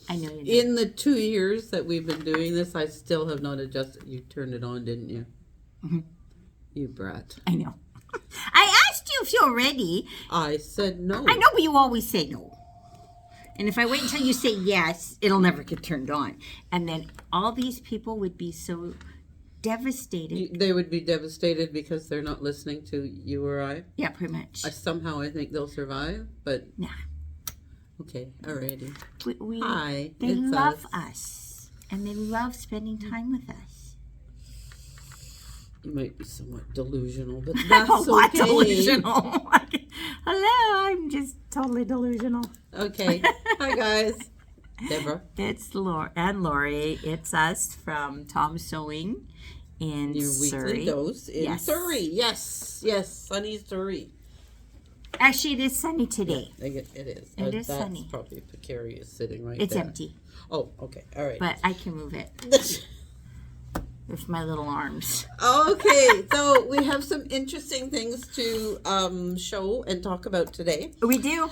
I know you do. In the 2 years that we've been doing this, I still have not adjusted. You turned it on, didn't you? Mm-hmm. You brat. I know. I asked you if you're ready. I said no. I know, but you always say no. And if I wait until you say yes, it'll never get turned on. And then all these people would be so devastated. They would be devastated because they're not listening to you or I. Yeah, pretty much. Somehow I think they'll survive, but... Nah. Okay, alrighty. Hi. They love us. And they love spending time with us. You might be somewhat delusional, but that's What okay. delusional? Hello, I'm just totally delusional. Okay. Hi, guys. Deborah. It's Lori. It's us from Tom's Sewing in Your Surrey. weekly dose in Surrey. Yes, sunny Surrey. Actually, it is sunny today. It is. It is sunny. That's probably precarious sitting right It's there. empty. Oh, okay. All right. But I can move it with my little arms. Okay, so we have some interesting things to show and talk about today. We do.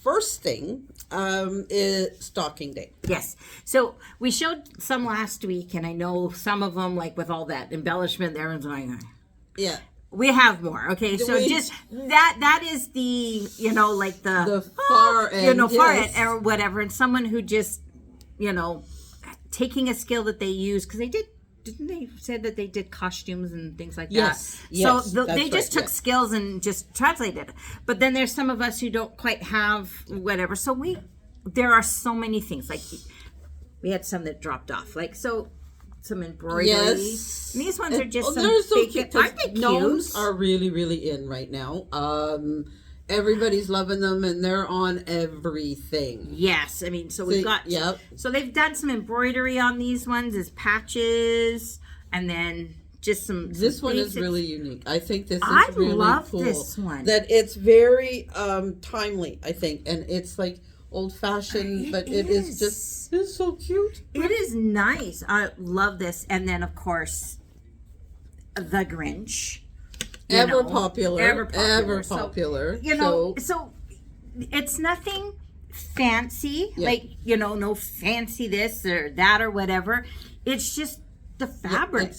First thing is Stocking Day. Yes. So we showed some last week, and I know some of them, like with all that embellishment, everyone's going, Yeah. we have more. Okay, so just that is the like the far end, far end or whatever, and someone who just taking a skill that they use because didn't they said that they did costumes and things like that? Yes. So they just took skills and just translated it. But then there's some of us who don't quite have whatever. So there are so many things. Like we had some that dropped off. Like some embroidery. Yes. And these ones are just they're so cute. Aren't they cute? Gnomes are really, really in right now. Everybody's loving them, and they're on everything. Yes, I mean, so we've got. Yep. So they've done some embroidery on these ones as patches, and then just some. This one is really unique. I think this is really cool. I love this one. That it's very timely, I think, and it's like old-fashioned, but it is just. It's so cute. It is nice. I love this, and then of course, the Grinch. Ever popular. So it's nothing fancy, like no fancy this or that or whatever. It's just the fabric.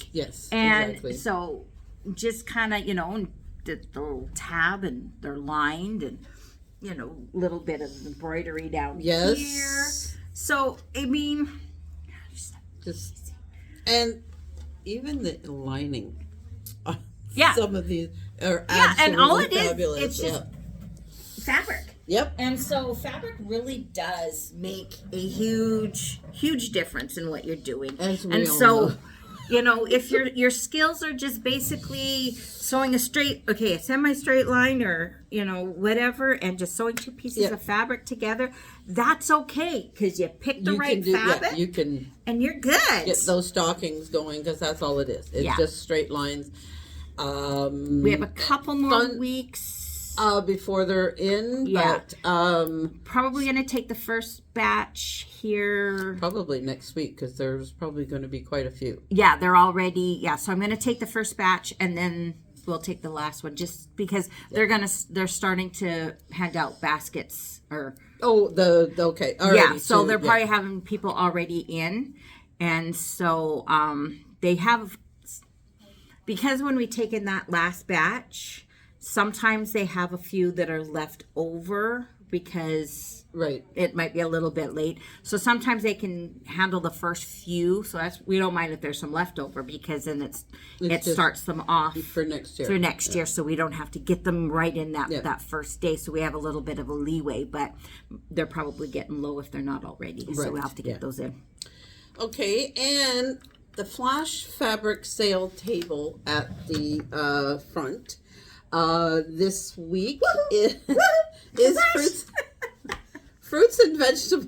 And exactly. So just kind of the little tab, and they're lined, and little bit of embroidery down here. So I mean, just and even the lining. Yeah. Some of these are absolutely and all it fabulous. It's just fabric. Yep. And so fabric really does make a huge difference in what you're doing. As we all know. If your skills are just basically sewing a semi-straight line or, whatever, and just sewing two pieces of fabric together, that's okay because you pick the right fabric. You can and you're good. Get those stockings going because that's all it is. It's just straight lines. We have a couple more weeks before they're in, but probably going to take the first batch here. Probably next week because there's probably going to be quite a few. Yeah, they're already. Yeah, so I'm going to take the first batch and then we'll take the last one just because they're starting to hand out baskets or. Okay. Already, so they're probably having people already in, and so they have. Because when we take in that last batch, sometimes they have a few that are left over because it might be a little bit late. So sometimes they can handle the first few. So we don't mind if there's some leftover because then it starts them off for next year. Through next year, so we don't have to get them right in that first day. So we have a little bit of a leeway, but they're probably getting low if they're not already. Right. So we'll have to get those in. Okay, and the flash fabric sale table at the front this week is fruits and vegetables.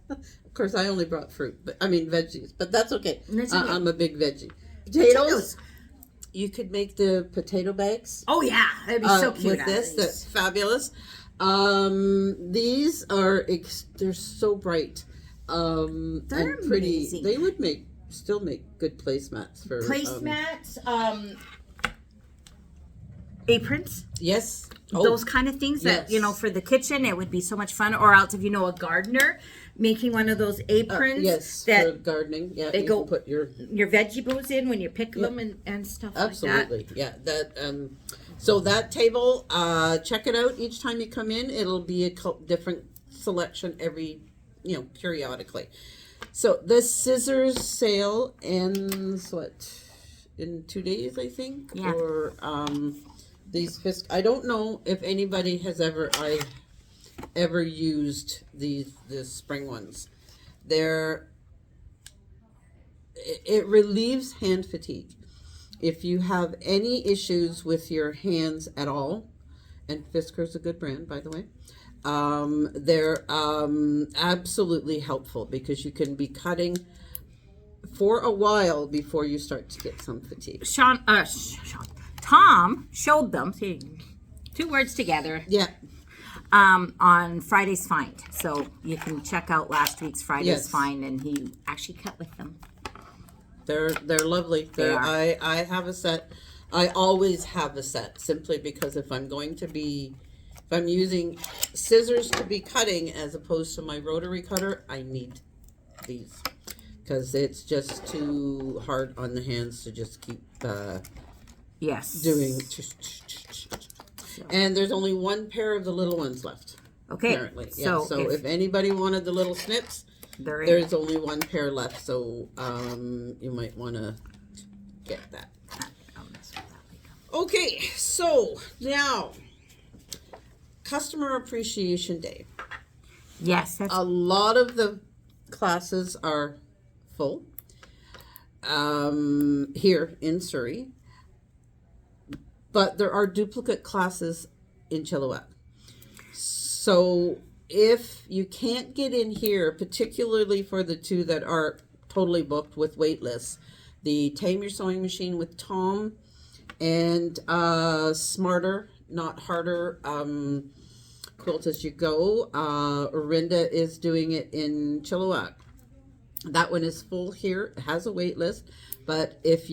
Of course, I only brought veggies, but that's okay. I'm a big veggie. Potatoes. You could make the potato bags. Oh yeah, that'd be so cute. With this, that's fabulous. These are they're so bright and pretty. Amazing. They would still make good placemats for placemats. aprons. Yes. Those kind of things that, yes. for the kitchen, it would be so much fun. Or else if you know a gardener, making one of those aprons. Yes, that for gardening. Yeah, they you go can put your veggie bows in when you pick them and stuff absolutely. like that. Yeah, that so that table, check it out each time you come in. It'll be a different selection every, periodically. So the scissors sale ends in 2 days, I think. Yeah. Or these I don't know if anybody has ever used the spring ones. It relieves hand fatigue. If you have any issues with your hands at all, and Fisker's a good brand, by the way, they're absolutely helpful because you can be cutting for a while before you start to get some fatigue. Tom showed them, see, 2 words together. Yeah. On Friday's Find. So you can check out last week's Friday's Find, and he actually cut with them. They're lovely. They are. I have a set. I always have a set simply because if I'm using scissors to be cutting as opposed to my rotary cutter, I need these because it's just too hard on the hands to just keep doing. And there's only 1 pair of the little ones left. Okay. Apparently. Yeah. So if anybody wanted the little snips, there's only 1 pair left. So you might want to get that. Okay. So now, Customer Appreciation Day. Yes. A lot of the classes are full here in Surrey. But there are duplicate classes in Chilliwack. So if you can't get in here, particularly for the 2 that are totally booked with wait lists, the Tame Your Sewing Machine with Tom and Smarter, Not Harder, Quilt As You Go. Orinda is doing it in Chilliwack. That one is full here. It has a wait list. But if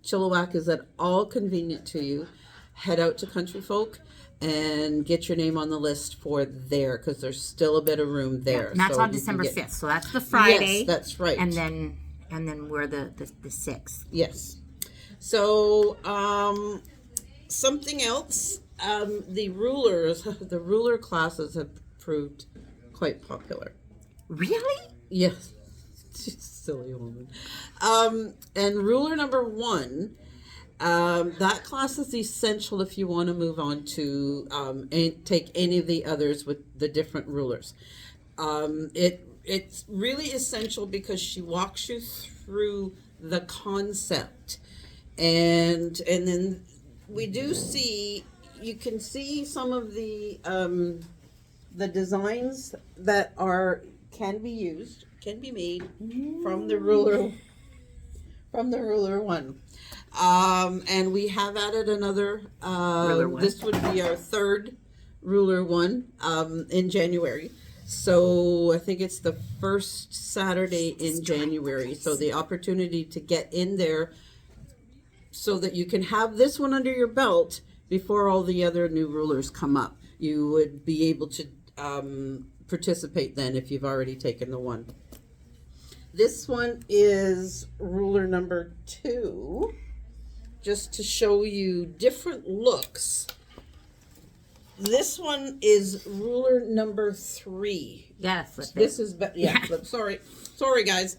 Chilliwack is at all convenient to you, head out to Country Folk and get your name on the list for there because there's still a bit of room there. And that's on December 5th. So that's the Friday. Yes, that's right. And then we're the 6th. Yes. So something else, the ruler classes have proved quite popular. Really? Yes. Silly woman. And ruler number 1, that class is essential if you want to move on to take any of the others with the different rulers. It's really essential because she walks you through the concept, and then we do see, you can see some of the designs that can be made from the ruler one. And we have added another ruler one. This would be our 3rd ruler one in January. So I think it's the first Saturday in January. So the opportunity to get in there so that you can have this one under your belt before all the other new rulers come up. You would be able to participate then if you've already taken the one. This one is ruler number 2, just to show you different looks. This one is ruler number 3. Yeah, flip it. This is flip. Sorry guys.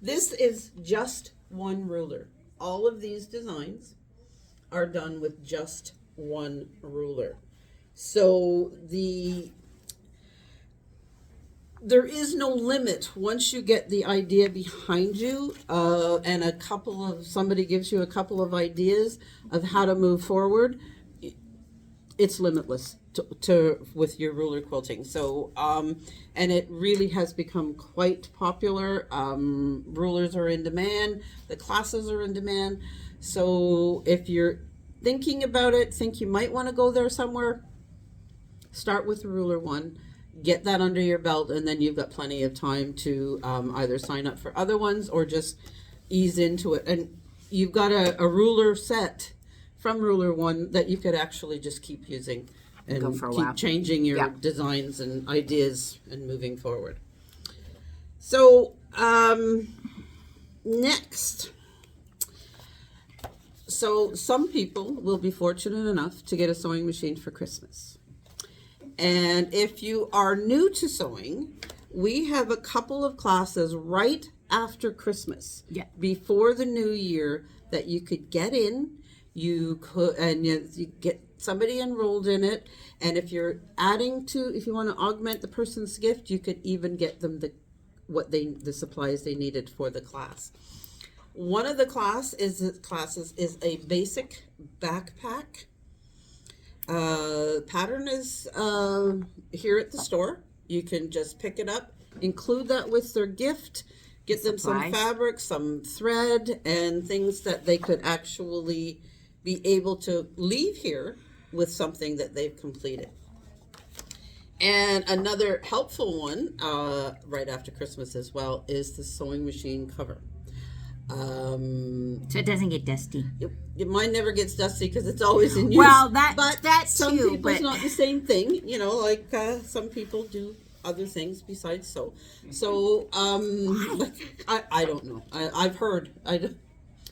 This is just 1 ruler. All of these designs are done with just 1 ruler. So there is no limit once you get the idea behind you, and somebody gives you a couple of ideas of how to move forward. It's limitless with your ruler quilting. So, and it really has become quite popular. Rulers are in demand. The classes are in demand. So if you're thinking about it, think you might want to go there somewhere, start with ruler 1. Get that under your belt, and then you've got plenty of time to either sign up for other ones or just ease into it. And you've got a ruler set from Ruler One that you could actually just keep using and Go for a keep while. changing your Yeah. designs and ideas and moving forward. So next. So some people will be fortunate enough to get a sewing machine for Christmas. And if you are new to sewing, we have a couple of classes right after Christmas, before the new year, that you could get in. You could, and you get somebody enrolled in it. And if you're if you want to augment the person's gift, you could even get them the supplies they needed for the class. One of the classes is a basic backpack. Pattern is here at the store. You can just pick it up, include that with their gift, get them some fabric, some thread, and things that they could actually be able to leave here with something that they've completed. And another helpful one, right after Christmas as well, is the sewing machine cover. So it doesn't get dusty. Mine never gets dusty because it's always in use. Well, but some too, people's not the same thing. You know, like some people do other things besides sew. So I don't know. I've heard.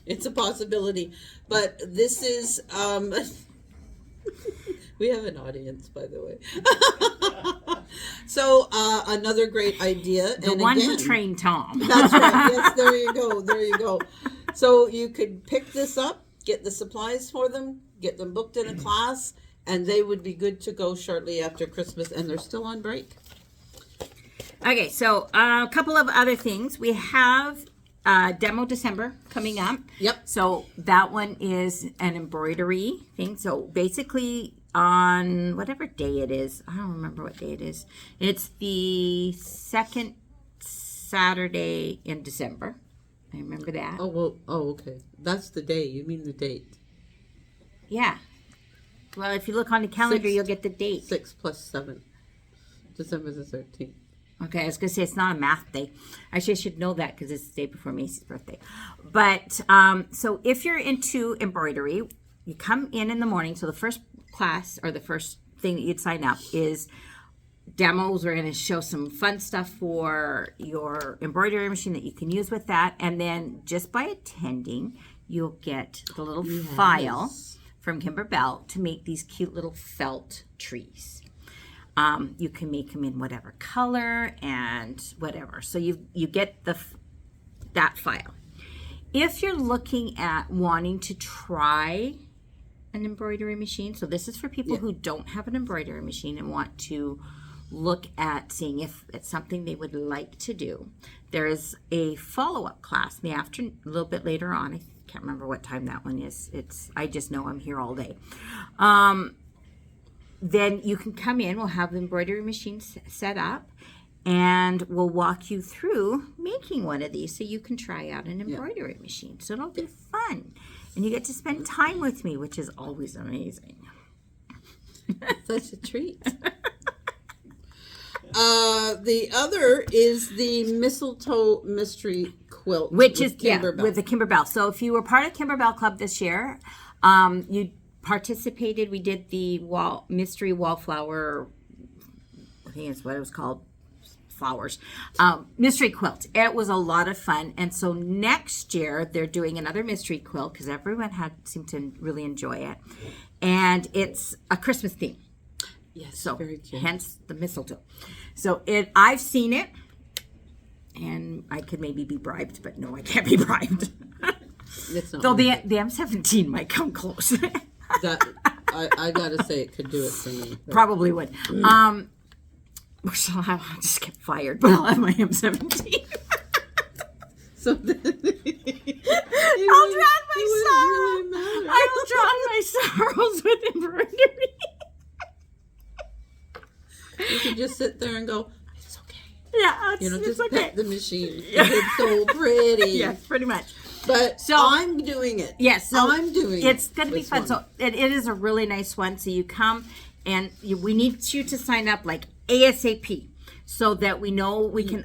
It's a possibility, but this is. We have an audience, by the way. So another great idea. The one who trained Tom. That's right. Yes, there you go. There you go. So you could pick this up, get the supplies for them, get them booked in a class, and they would be good to go shortly after Christmas, and they're still on break. Okay, so a couple of other things. We have Demo December coming up. Yep. So that one is an embroidery thing. So basically on whatever day it is, I don't remember what day it is. It's the second Saturday in December. I remember that. Oh, well, okay. That's the day. You mean the date. Yeah. Well, if you look on the calendar, you'll get the date. 6 plus 7. December the 13th. Okay, I was going to say it's not a math day. Actually, I should know that because it's the day before Macy's birthday. But, so if you're into embroidery, you come in the morning. So the first class or the first thing that you'd sign up is demos. We're going to show some fun stuff for your embroidery machine that you can use with that. And then just by attending, you'll get the little file from Kimber Bell to make these cute little felt trees. You can make them in whatever color and whatever. So you get that file. If you're looking at wanting to try an embroidery machine, so this is for people who don't have an embroidery machine and want to look at seeing if it's something they would like to do. There is a follow-up class in the afternoon, a little bit later on. I can't remember what time that one is. I just know I'm here all day. Then you can come in. We'll have the embroidery machine set up, and we'll walk you through making one of these so you can try out an embroidery machine. So it'll be fun, and you get to spend time with me, which is always amazing. Such a treat. The other is the Mistletoe Mystery Quilt, which is Kimber Bell. with the Kimber Bell. So if you were part of Kimber Bell Club this year, you participated. We did the mystery wallflower. I think it's what it was called. Flowers. Mystery quilt. It was a lot of fun. And so next year they're doing another mystery quilt because everyone seemed to really enjoy it. And it's a Christmas theme. Yes, so very cute. Hence the mistletoe. So I've seen it, and I could maybe be bribed, but no, I can't be bribed. Though the M17 might come close. That I gotta say, it could do it for me. But. Probably would. Which I'll just get fired, but I'll have my M17. So then I'll drown my sorrows. Really I will drown my sorrows with embroidery. You can just sit there and go, it's okay. Yeah, just okay. pet the machine. It's so pretty. Yes, pretty much. But so I'm doing it. Yes, so I'm doing it. It's going to be fun. So it is a really nice one. So you come, and we need you to sign up like ASAP so that we know we can.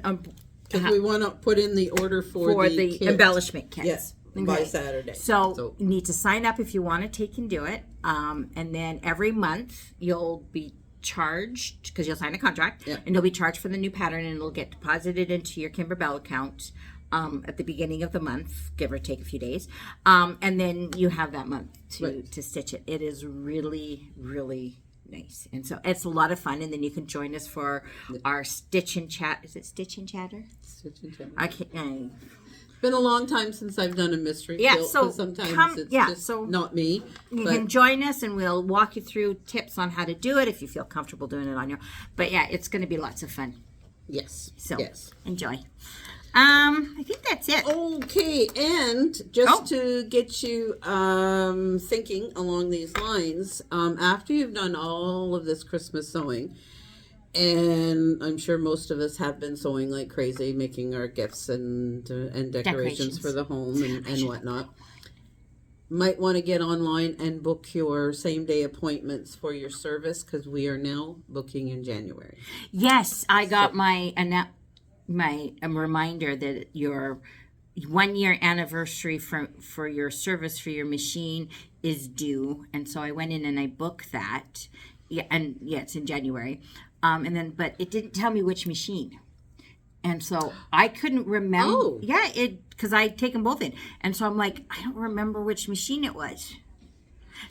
Because we want to put in the order for the kit. embellishment kits. Yes. by Saturday. So you need to sign up if you want to take and do it. And then every month you'll be charged, because you'll sign a contract, and you'll be charged for the new pattern, and it'll get deposited into your Kimberbell account at the beginning of the month, give or take a few days. And then you have that month to stitch it. It is really, really nice. And so it's a lot of fun. And then you can join us for our Stitch and Chat. Is it Stitch and Chatter? Stitch and Chatter. It's been a long time since I've done a mystery. Yeah, quilt, so sometimes it's just not me. You can join us, and we'll walk you through tips on how to do it if you feel comfortable doing it on your. But yeah, it's going to be lots of fun. Yes. So yes. Enjoy. I think that's it. Okay, and just to get you thinking along these lines, after you've done all of this Christmas sewing, and I'm sure most of us have been sewing like crazy, making our gifts and decorations for the home and whatnot, might want to get online and book your same-day appointments for your service, because we are now booking in January. Yes, I got my reminder that your 1 year anniversary for your service for your machine is due, and so I went in and I booked that. It's in January. But it didn't tell me which machine. And so I couldn't remember. Oh. Yeah, because I'd taken both in. And so I'm like, I don't remember which machine it was.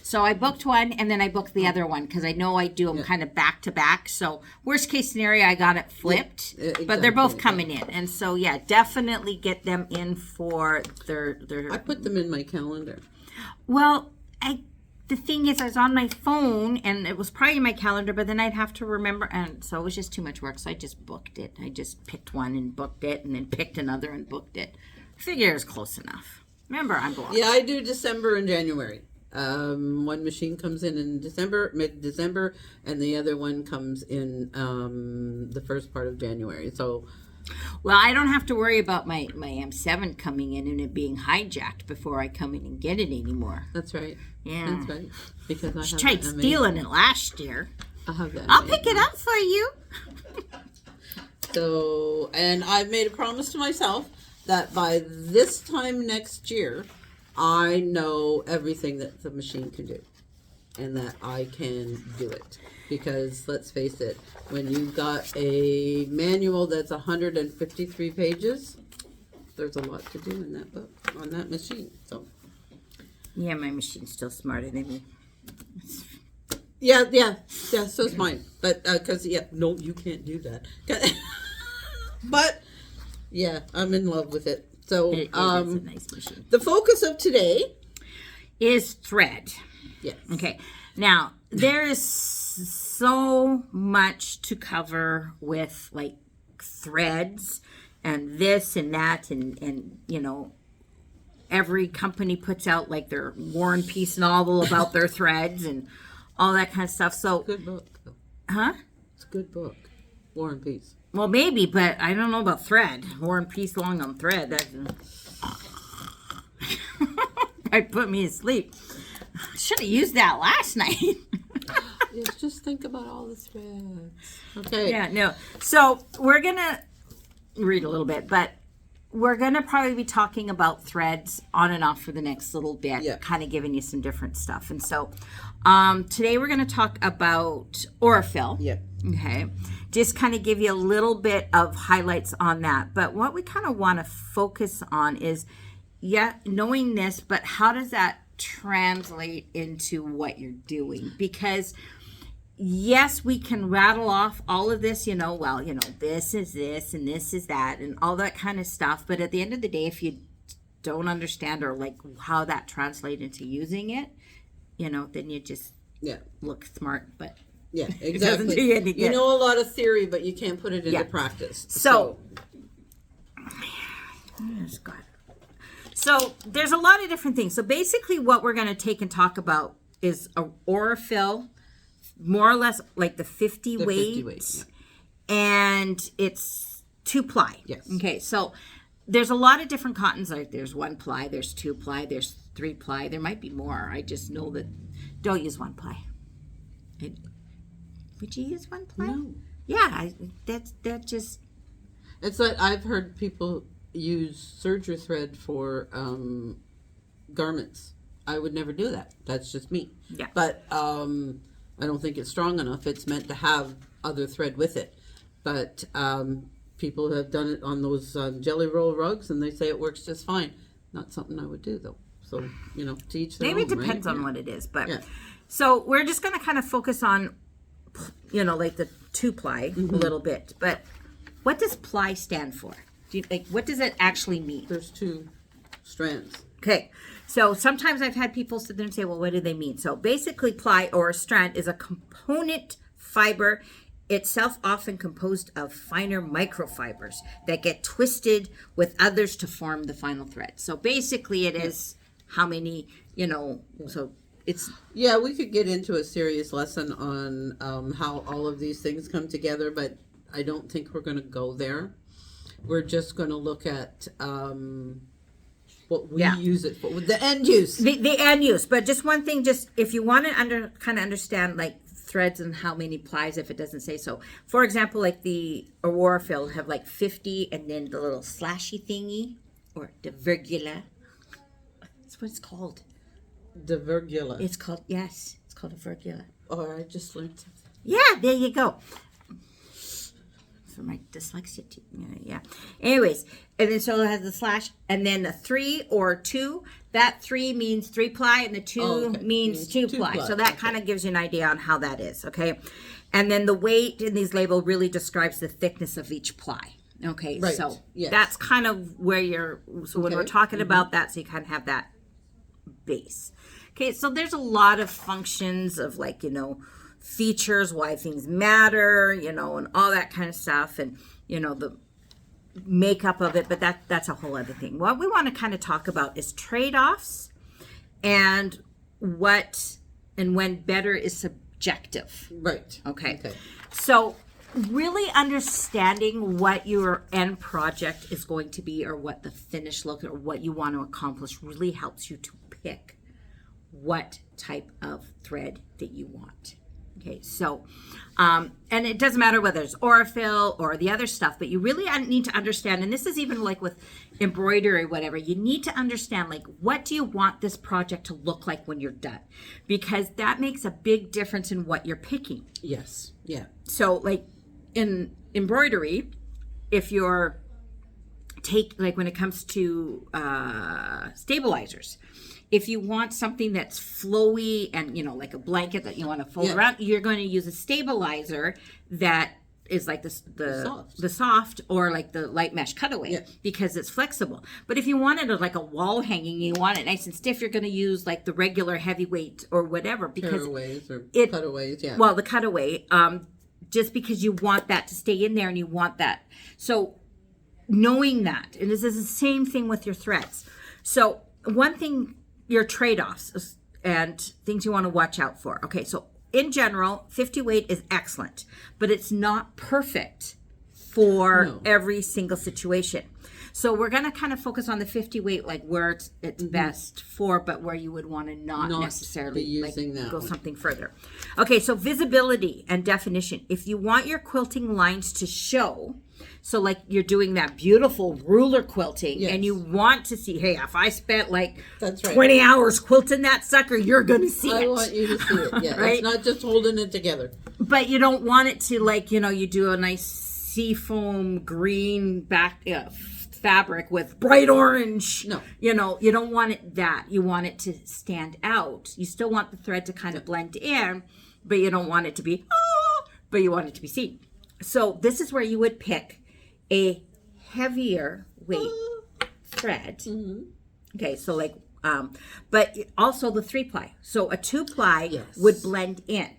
So I booked one, and then I booked the other one, because I know I do them kind of back to back. So worst case scenario, I got it flipped, but they're both coming in. And so, yeah, definitely get them in for their I put them in my calendar. Well, the thing is, I was on my phone, and it was probably in my calendar, but then I'd have to remember, and so it was just too much work, so I just booked it. I just picked one and booked it, and then picked another and booked it. I figure it was close enough. Remember, I'm blocked. Yeah, I do December and January. One machine comes in December, mid-December, and the other one comes in the first part of January. So, well, I don't have to worry about my M7 coming in and it being hijacked before I come in and get it anymore. That's right. Yeah. That's right. Because I tried stealing it last year. I'll pick it up for you. So, and I've made a promise to myself that by this time next year, I know everything that the machine can do, and that I can do it. Because let's face it, when you've got a manual that's 153 pages, there's a lot to do in that book, on that machine. So, yeah, my machine's still smarter than me. Yeah, so's mine. But, no, you can't do that. But, yeah, I'm in love with it. So, it's a nice machine. The focus of today is thread. Yes. Okay. Now, there is so much to cover with, like, threads and this and that, and you know, every company puts out, like, their War and Peace novel about their threads and all that kind of stuff. So, good book. Huh? It's a good book. War and Peace. Well, maybe, but I don't know about thread. War and Peace long on thread. That might put me to sleep. Should have used that last night. Yes, just think about all the threads. Okay. Yeah, no. So we're going to read a little bit, but we're going to probably be talking about threads on and off for the next little bit, kind of giving you some different stuff. And so today we're going to talk about Aurifil. Yep. Okay. Just kind of give you a little bit of highlights on that. But what we kind of want to focus on is, knowing this, but how does that translate into what you're doing? Because yes, we can rattle off all of this, this is this and this is that and all that kind of stuff. But at the end of the day, if you don't understand or like how that translates into using it, then you just look smart. But yeah, exactly. You know a lot of theory, but you can't put it into practice. So there's a lot of different things. So basically what we're going to take and talk about is a Aurifil, more or less like the 50 weight, and it's 2-ply. Yes. Okay, so there's a lot of different cottons. Like there's 1-ply, there's 2-ply, there's 3-ply. There might be more. I just know that don't use 1-ply. Would you use 1-ply? No. Yeah, that just. It's like I've heard people use serger thread for garments. I would never do that. That's just me. Yeah. But I don't think it's strong enough. It's meant to have other thread with it. But people have done it on those jelly roll rugs, and they say it works just fine. Not something I would do, though. So, to each their own, Maybe it depends right? on what it is. But Yeah. so we're just going to kind of focus on, like the 2-ply a little bit. But what does ply stand for? What does it actually mean? There's 2 strands. Okay, so sometimes I've had people sit there and say, well, what do they mean? So basically, ply or a strand is a component fiber, itself often composed of finer microfibers that get twisted with others to form the final thread. So basically, it is how many, so it's... Yeah, we could get into a serious lesson on how all of these things come together, but I don't think we're going to go there. We're just going to look at... what we use it for, with the end use. The end use. But just one thing, just if you want to kind of understand like threads and how many plies, if it doesn't say so. For example, like the Aurora fill have like 50 and then the little slashy thingy or the virgula. That's what it's called. The virgula. It's called a virgula. Oh, I just learned something. Yeah, there you go. For my dyslexia, yeah. Anyways, and then so it has the slash, and then a 3 or 2. That 3 means 3-ply, and the 2 means 2-ply. So that kind of gives you an idea on how that is, okay? And then the weight in these labels really describes the thickness of each ply. Okay, right. So yes. That's kind of where when we're talking about that, so you kind of have that base. Okay, so there's a lot of functions of features, why things matter, and all that kind of stuff, and the makeup of it, but that's a whole other thing. What we want to kind of talk about is trade-offs and when better is subjective. Right. Okay. So really understanding what your end project is going to be, or what the finished look, or what you want to accomplish, really helps you to pick what type of thread that you want. Okay, so, and it doesn't matter whether it's Aurifil or the other stuff, but you really need to understand, and this is even like with embroidery or whatever, you need to understand, like, what do you want this project to look like when you're done? Because that makes a big difference in what you're picking. Yes, yeah. So, like, in embroidery, if you're when it comes to stabilizers, if you want something that's flowy and, like a blanket that you want to fold around, you're going to use a stabilizer that is like the soft or like the light mesh cutaway because it's flexible. But if you wanted it like a wall hanging, you want it nice and stiff, you're going to use like the regular heavyweight or whatever because cutaways or cutaways, yeah. Well, the cutaway, just because you want that to stay in there and you want that. So knowing that, and this is the same thing with your threads. So one thing, your trade-offs and things you want to watch out for. Okay, so in general, 50 weight is excellent, but it's not perfect for every single situation. So we're going to kind of focus on the 50 weight, like where it's best for, but where you would want to not necessarily be using that go one. something further. Okay, so visibility and definition. If you want your quilting lines to show, so like you're doing that beautiful ruler quilting and you want to see, hey, if I spent like 20 hours quilting that sucker, you're going to see it. I want you to see it, yeah. Right? It's not just holding it together. But you don't want it to you do a nice seafoam green back fabric with bright orange. No. You don't want it that. You want it to stand out. You still want the thread to kind of blend in, but you don't want it to be, but you want it to be seen. So this is where you would pick a heavier weight thread. Okay, so like, but also the 3-ply. So a 2-ply would blend in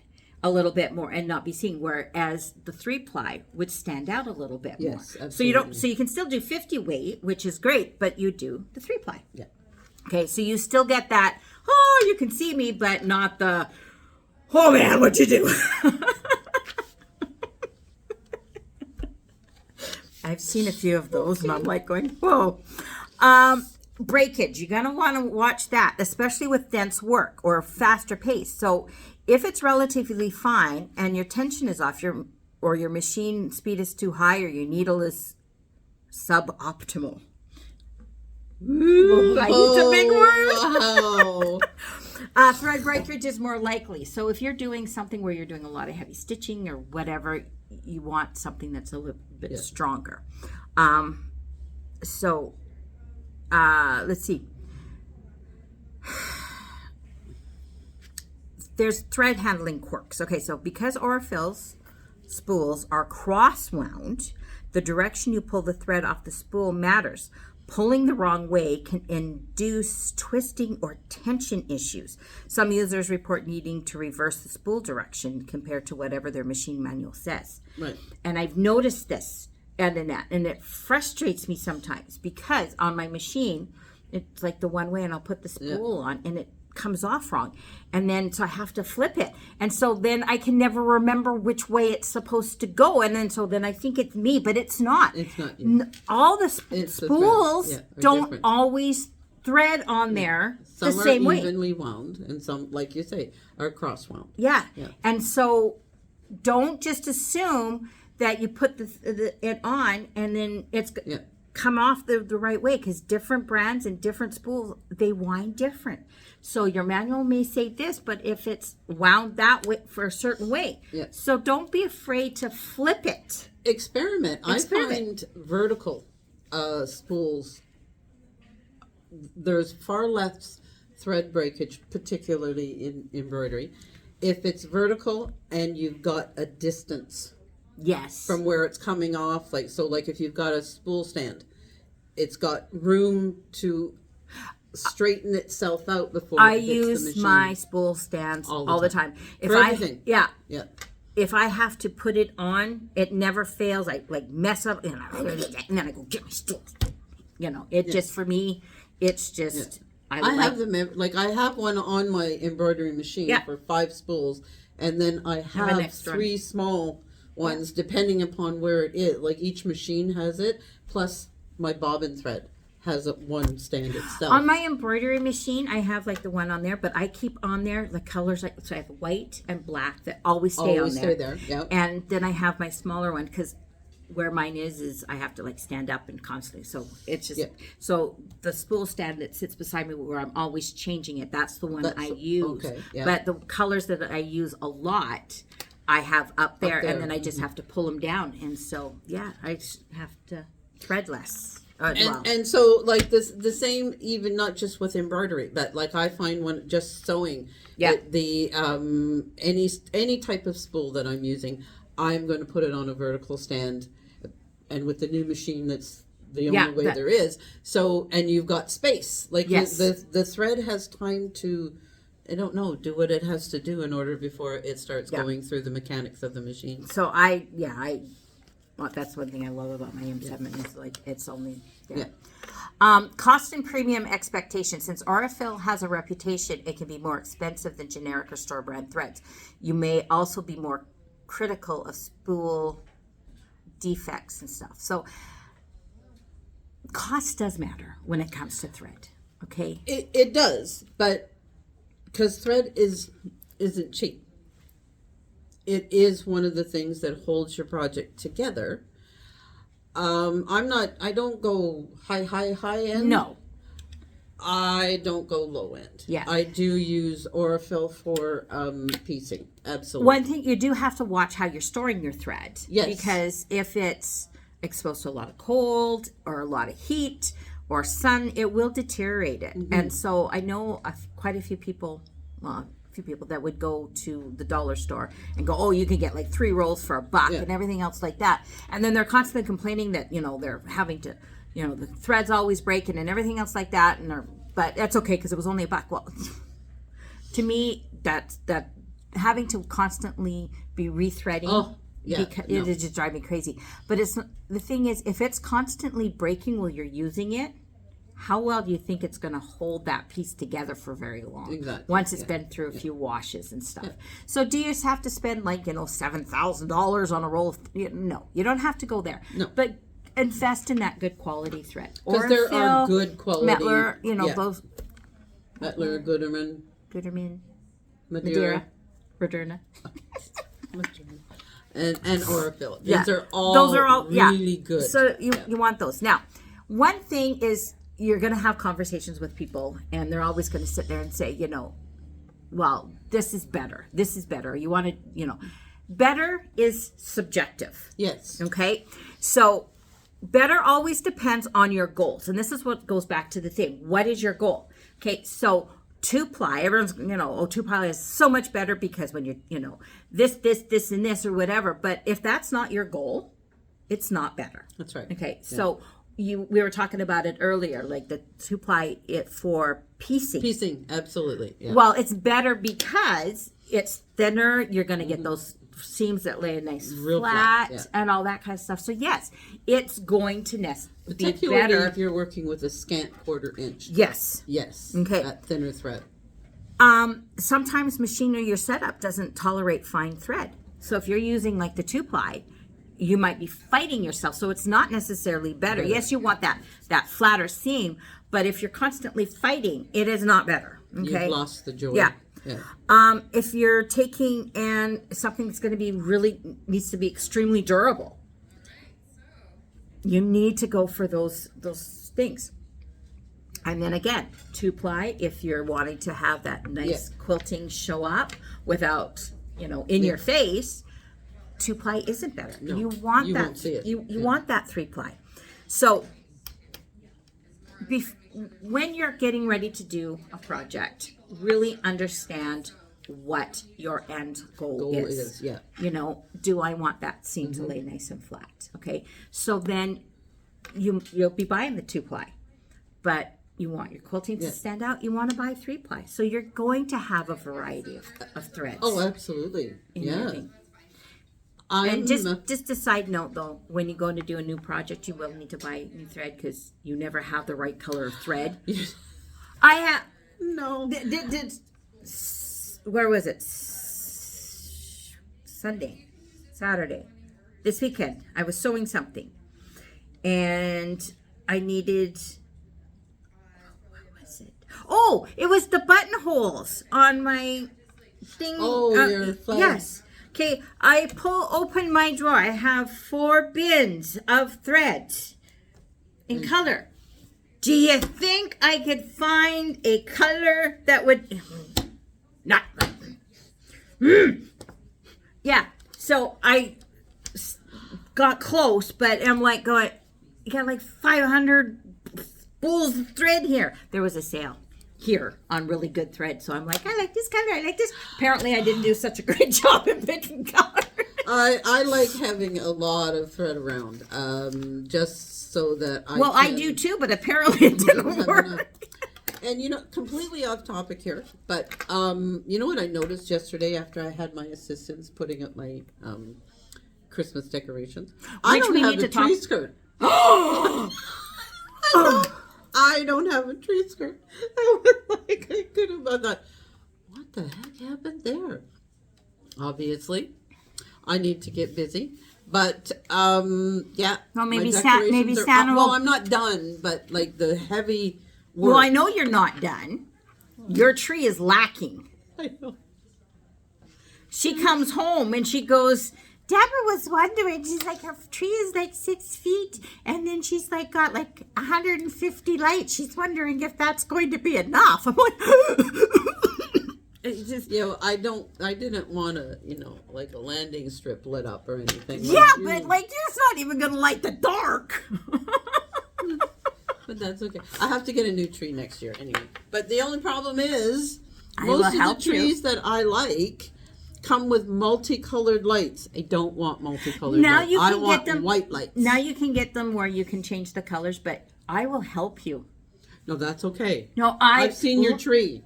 a little bit more and not be seen, whereas the 3-ply would stand out a little bit more. Absolutely. So you can still do 50 weight, which is great, but you do the 3-ply. Yeah. Okay, so you still get that, you can see me, but not the, oh man, what'd you do? I've seen a few of those, and I'm like going, whoa. Breakage, you're going to want to watch that, especially with dense work or faster pace. So if it's relatively fine and your tension is off, or your machine speed is too high, or your needle is suboptimal, Ooh, I used a big word. Wow. Thread breakage is more likely. So if you're doing something where you're doing a lot of heavy stitching or whatever, you want something that's a little bit stronger. Let's see. There's thread handling quirks. Okay, so because Aurifil's spools are cross-wound, the direction you pull the thread off the spool matters. Pulling the wrong way can induce twisting or tension issues. Some users report needing to reverse the spool direction compared to whatever their machine manual says. Right. And I've noticed this, and it frustrates me sometimes because on my machine, it's like the one way, and I'll put the spool on, and it comes off wrong, and then so I have to flip it, and so then I can never remember which way it's supposed to go, and then I think it's me, but it's not. It's not you. All the spools don't different. Always thread on there some the same way. Some are evenly wound, and some, like you say, are cross wound. Yeah, and so don't just assume that you put it on and then it's come off the right way, because different brands and different spools, they wind different. So your manual may say this, but if it's wound that way for a certain way. Yeah. So don't be afraid to flip it. Experiment. I find vertical spools, there's far less thread breakage, particularly in embroidery, if it's vertical and you've got a distance. Yes. From where it's coming off, like if you've got a spool stand, it's got room to straighten itself out before I it hits use the machine. My spool stands all the time. If for everything. If I have to put it on, it never fails. I like mess up and then I go get my spool. Just for me, it's just I have them I have one on my embroidery machine for 5 spools, and then I have 3 small ones depending upon where it is. Like each machine has it, plus my bobbin thread has one stand itself. On my embroidery machine, I have like the one on there, but I keep on there the colors, so I have white and black that always stay on there. Stay there. Yep. And then I have my smaller one, because where mine is I have to like stand up and constantly. So it's just so the spool stand that sits beside me where I'm always changing it. That's the one I use. Okay, yeah. But the colors that I use a lot, I have up there. And then I just have to pull them down. And so I just have to thread less. And so like the same, even not just with embroidery, but like I find when just sewing, any type of spool that I'm using, I'm going to put it on a vertical stand, and with the new machine, that's the only way there is. So, and you've got space, like the thread has time to, I don't know, do what it has to do in order before it starts going through the mechanics of the machine. So well, that's one thing I love about my M7 is like it's only cost and premium expectation. Since Aurifil has a reputation, it can be more expensive than generic or store brand threads. You may also be more critical of spool defects and stuff. So cost does matter when it comes to thread. Okay, it does, but because thread isn't cheap. It is one of the things that holds your project together. I don't go high end. No. I don't go low end. Yeah. I do use Aurifil for piecing. Absolutely. One thing, you do have to watch how you're storing your thread. Yes. Because if it's exposed to a lot of cold or a lot of heat or sun, it will deteriorate it. Mm-hmm. And so I know quite a few people, that would go to the dollar store and go, you can get like 3 rolls for $1 and everything else like that. And then they're constantly complaining that, they're having to, the thread's always breaking and everything else like that. But that's okay because it was only $1. Well, to me, that having to constantly be rethreading, it just drives me crazy. But the thing is, if it's constantly breaking while you're using it, how well do you think it's going to hold that piece together for very long? Exactly. Once it's been through a few washes and stuff. Yeah. So do you just have to spend $7,000 on a roll of... No, you don't have to go there. No. But invest in that good quality thread. Because there are good quality... Mettler, both... Mettler, Gutermann, Madeira. and Aurifil. Those are all really good. So you want those. Now, one thing is you're going to have conversations with people, and they're always going to sit there and say, you know, well, this is better. This is better. You want to, you know, better is subjective. Yes. Okay. So better always depends on your goals. And this is what goes back to the thing. What is your goal? Okay. So 2-ply, everyone's, you know, oh, 2-ply is so much better because when you're, you know, this, and this or whatever. But if that's not your goal, it's not better. That's right. Okay. Yeah. So we were talking about it earlier, like the 2-ply it for piecing. Piecing, absolutely. Yeah. Well, it's better because it's thinner. You're going to get those seams that lay nice Real flat yeah. and all that kind of stuff. So yes, it's going to be particularly better if you're working with a scant 1/4 inch. Yes. Yes. Okay. That thinner thread. Sometimes machinery your setup doesn't tolerate fine thread. So if you're using like the 2-ply, you might be fighting yourself. So it's not necessarily better. Yes, you want that flatter seam, but if you're constantly fighting, it is not better. Okay. You've lost the joy. Yeah. Yeah. If you're taking and something that's going to be really needs to be extremely durable, you need to go for those things. And then again, 2-ply if you're wanting to have that nice quilting show up without, you know, in your face. 2-ply isn't better. No, you want you that. won't see it. You want that 3-ply. So when you're getting ready to do a project, really understand what your end goal is. Yeah. You know, do I want that seam to lay nice and flat? Okay. So then you'll be buying the 2-ply, but you want your quilting to stand out. You want to buy 3-ply. So you're going to have a variety of threads. Oh, absolutely. Yeah. And just a side note though, when you go to do a new project, you will need to buy new thread because you never have the right color of thread. I have no. Where was it? Saturday, this weekend. I was sewing something, and I needed. What was it? Oh, it was the buttonholes on my thing. Oh, your flag. Yes. Okay, I open my drawer. I have 4 bins of thread in color. Do you think I could find a color that would not? Yeah. So I got close, but I'm like going. You got like 500 spools of thread here. There was a sale here on really good thread, so I'm like, I like this color. I like this. Apparently, I didn't do such a great job in picking colors. I like having a lot of thread around, just so that I. Well, I do too, but apparently it didn't work. And you know, completely off topic here, but you know what I noticed yesterday after I had my assistants putting up my Christmas decorations? I don't have a tree skirt. I don't have a tree skirt. I was like, I could have thought, what the heck happened there? Obviously, I need to get busy. But yeah. Well, maybe maybe Santa will. Well, I'm not done, but like the heavy work. Well, I know you're not done. Your tree is lacking. I know. She comes home and she goes, Deborah was wondering, she's like, her tree is like 6 feet, and then she's like got like 150 lights. She's wondering if that's going to be enough. I'm like, it's just, you know, I didn't want to, you know, like a landing strip lit up or anything. Yeah, but like, it's not even going to light the dark. But that's okay. I have to get a new tree next year anyway. But the only problem is, I most will of the help trees that I like come with multicolored lights. I don't want multicolored lights. You can I want get them white lights. Now you can get them where you can change the colors, but I will help you. No, that's okay. No, I've seen your tree.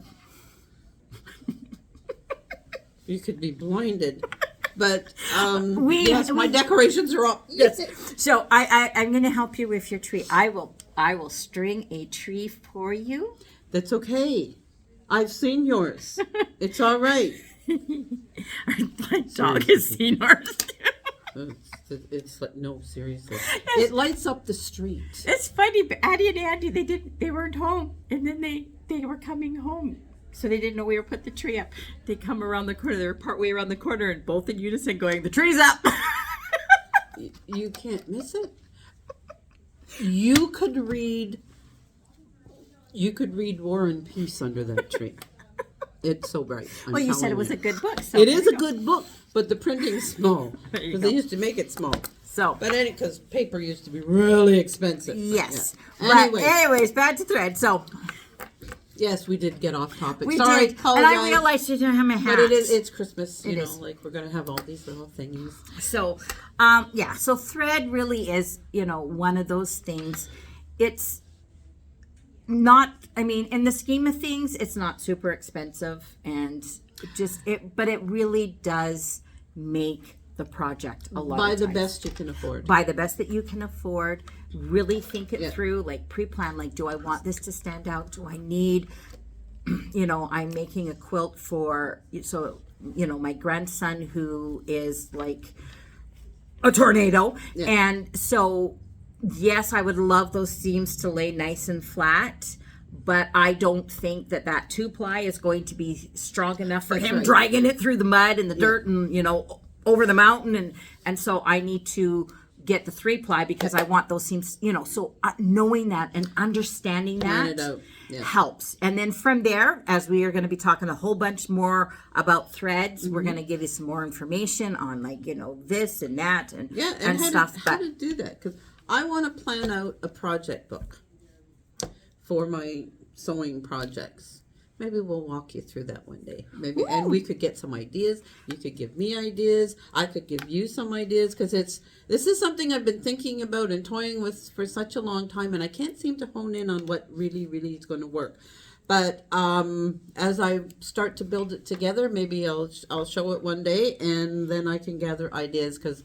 You could be blinded. But yes, my decorations are up. Yes. So I'm going to help you with your tree. I will string a tree for you. That's okay. I've seen yours. It's all right. My dog has seen ours too. It's like, no, seriously. It lights up the street. It's funny, but Addie and Andy, they weren't home, and then they were coming home. So they didn't know we were putting the tree up. They come around the corner. They were partway around the corner, and both in unison going, "The tree's up." You can't miss it. You could read You could read War and Peace under that tree. It's so bright. Well, you said it was a good book. So it is a good book, but the printing's small. Because they used to make it small. So, but because paper used to be really expensive. Yes. Yeah. But anyways, back to thread. So, yes, we did get off topic. We Sorry, did. And I realized you didn't have my hat. But it's Christmas, you know, is. like we're going to have all these little thingies. So, so thread really is, one of those things. It's not, in the scheme of things, it's not super expensive, and but it really does make the project a lot Buy of the times. best you can afford. Buy the best that you can afford. Really think it through, like pre-plan, like, do I want this to stand out? Do I need, I'm making a quilt for, my grandson who is like a tornado. Yeah. And so, yes, I would love those seams to lay nice and flat, but I don't think that 2-ply is going to be strong enough for him dragging it through the mud and the dirt and, over the mountain. And so I need to get the 3-ply because I want those seams, so knowing that and understanding that helps. And then from there, as we are going to be talking a whole bunch more about threads, we're going to give you some more information on this and that and stuff. How to do that, because I want to plan out a project book for my sewing projects. Maybe we'll walk you through that one day. Maybe, and we could get some ideas. You could give me ideas. I could give you some ideas, because this is something I've been thinking about and toying with for such a long time, and I can't seem to hone in on what really is going to work. But as I start to build it together, maybe I'll show it one day, and then I can gather ideas, because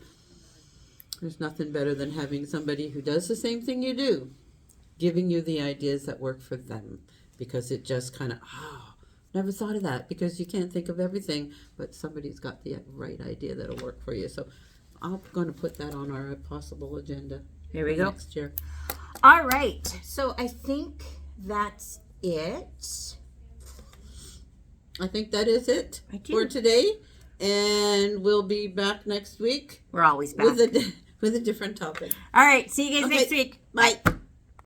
there's nothing better than having somebody who does the same thing you do, giving you the ideas that work for them. Because it just kind of, never thought of that, because you can't think of everything, but somebody's got the right idea that'll work for you. So I'm going to put that on our possible agenda. Here we go. Next year. All right. So I think that's it. I think that is it for today. And we'll be back next week. We're always back. With a different topic. All right. See you guys next week. Bye.